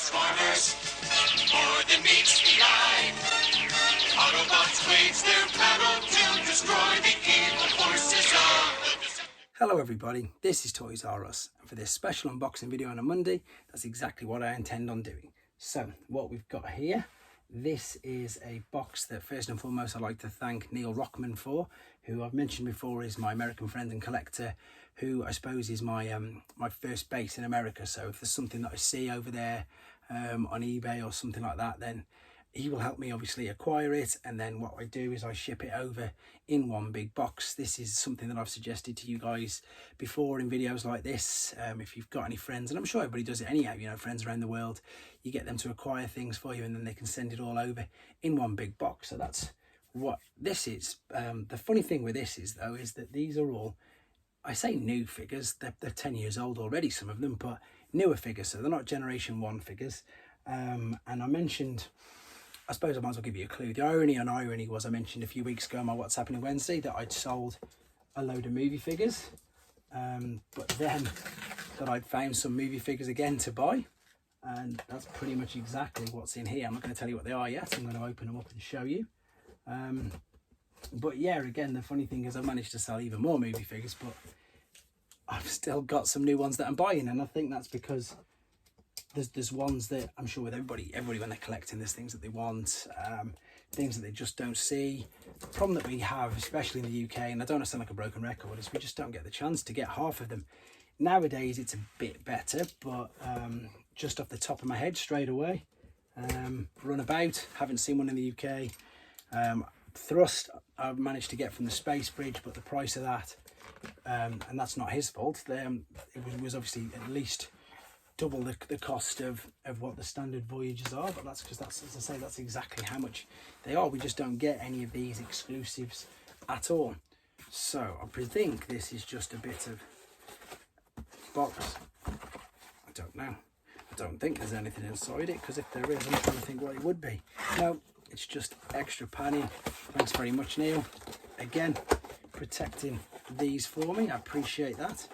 Transformers, more than meets the eye. Autobots wage their battle to destroy the evil forces of the... Hello everybody, this is Toys R Us, and for this special unboxing video on a Monday, that's exactly what I intend on doing. So, what we've got here, this is a box that first and foremost I'd like to thank Neil Rockman for, who I've mentioned before is my American friend and collector, who I suppose is my my first base in America. So if there's something that I see over there on eBay or something like that, then he will help me obviously acquire it, and then what I do is I ship it over in one big box. This is something that I've suggested to you guys before in videos like this. If you've got any friends, and I'm sure everybody does it anyhow, you know, friends around the world, you get them to acquire things for you and then they can send it all over in one big box. So that's what this is. The funny thing with this is though, is that these are all, I say new figures, they're 10 years old already, some of them, but newer figures, so they're not generation 1 figures. And I mentioned, I suppose I might as well give you a clue. The irony was I mentioned a few weeks ago on my What's Happening Wednesday that I'd sold a load of movie figures, but then that I'd found some movie figures again to buy, and that's pretty much exactly what's in here. I'm not going to tell you what they are yet. I'm going to open them up and show you. But yeah, again, the funny thing is I've managed to sell even more movie figures, but I've still got some new ones that I'm buying, and I think that's because there's ones that I'm sure with everybody when they're collecting, there's things that they want, things that they just don't see. The problem that we have, especially in the UK, and I don't want to sound like a broken record, is we just don't get the chance to get half of them. Nowadays it's a bit better, but just off the top of my head straight away, Runabout, haven't seen one in the UK. Thrust I've managed to get from the Space Bridge, but the price of that, and that's not his fault, it was obviously at least double the cost of what the standard Voyagers are, but that's because that's, as I say, that's exactly how much they are. We just don't get any of these exclusives at all. So I think this is just a bit of box. I don't know. I don't think there's anything inside it, because if there is, I'm trying to think what it would be. No, it's just extra padding. Thanks very much, Neil. Again, protecting these for me. I appreciate that.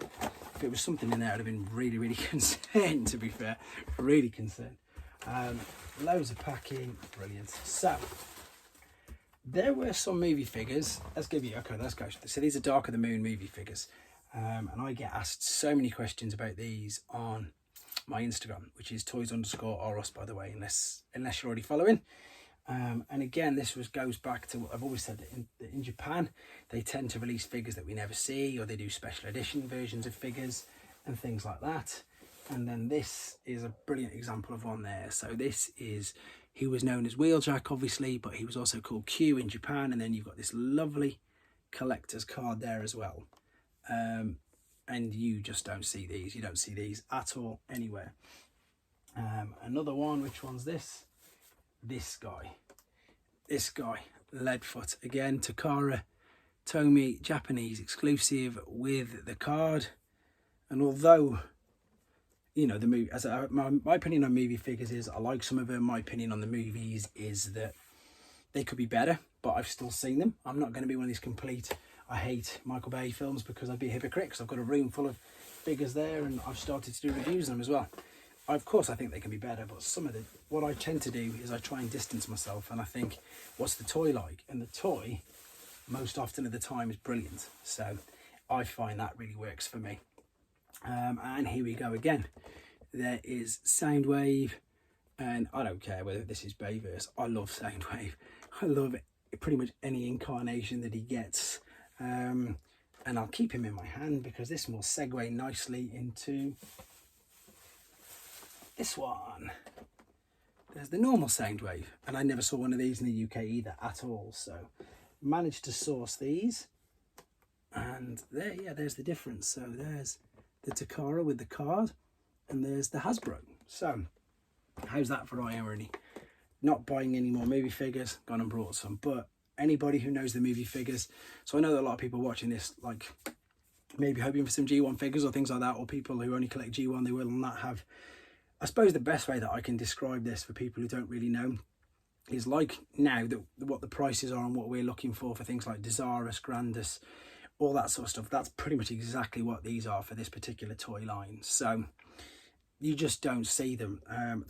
If it was something in there, I'd have been really concerned, to be fair. Really concerned. Loads of packing. Brilliant. So, there were some movie figures. Let's go. So these are Dark of the Moon movie figures. And I get asked so many questions about these on my Instagram, which is toys_rus, by the way, unless you're already following. And again, this goes back to what I've always said, that in Japan they tend to release figures that we never see, or they do special edition versions of figures and things like that. And then this is a brilliant example of one there. So this is, he was known as Wheeljack obviously, but he was also called Q in Japan. And then you've got this lovely collector's card there as well. And you just don't see these, you don't see these at all anywhere. Another one, which one's this? This guy, Leadfoot, again, Takara Tomy, Japanese exclusive with the card. And although, you know, the movie, my opinion on movie figures is I like some of them. My opinion on the movies is that they could be better, but I've still seen them. I'm not going to be one of these complete, I hate Michael Bay films, because I'd be a hypocrite, because I've got a room full of figures there and I've started to do reviews on them as well. Of course, I think they can be better, but what I tend to do is I try and distance myself, and I think, what's the toy like? And the toy, most often of the time, is brilliant. So I find that really works for me. And here we go again. There is Soundwave, and I don't care whether this is Bayverse. I love Soundwave. I love pretty much any incarnation that he gets. And I'll keep him in my hand because this will segue nicely into this one. There's the normal Soundwave, and I never saw one of these in the UK either at all, so managed to source these, and there's the difference. So there's the Takara with the card, and there's the Hasbro. So how's that for irony? Not buying any more movie figures, gone and brought some. But anybody who knows the movie figures, so I know that a lot of people watching this, like maybe hoping for some G1 figures or things like that, or people who only collect G1, they will not have. I suppose the best way that I can describe this for people who don't really know is like now that what the prices are and what we're looking for things like Desirous, Grandus, all that sort of stuff. That's pretty much exactly what these are for this particular toy line. So you just don't see them.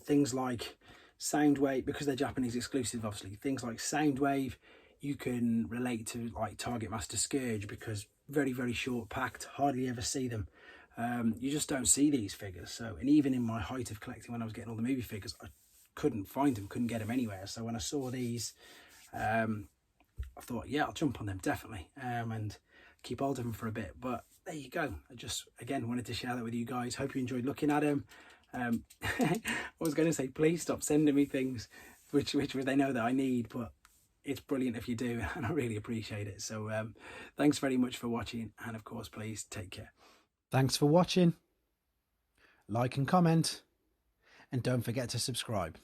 Things like Soundwave, because they're Japanese exclusive, obviously, things like Soundwave you can relate to, like Target Master Scourge, because very, very short packed, hardly ever see them. You just don't see these figures. So, and even in my height of collecting, when I was getting all the movie figures, I couldn't find them, couldn't get them anywhere. So when I saw these, I thought, yeah, I'll jump on them definitely, and keep hold of them for a bit. But there you go. I just, again, wanted to share that with you guys. Hope you enjoyed looking at them. I was going to say, please stop sending me things which they know that I need, but it's brilliant if you do, and I really appreciate it. So thanks very much for watching, and of course, please take care. Thanks for watching. Like and comment, and don't forget to subscribe.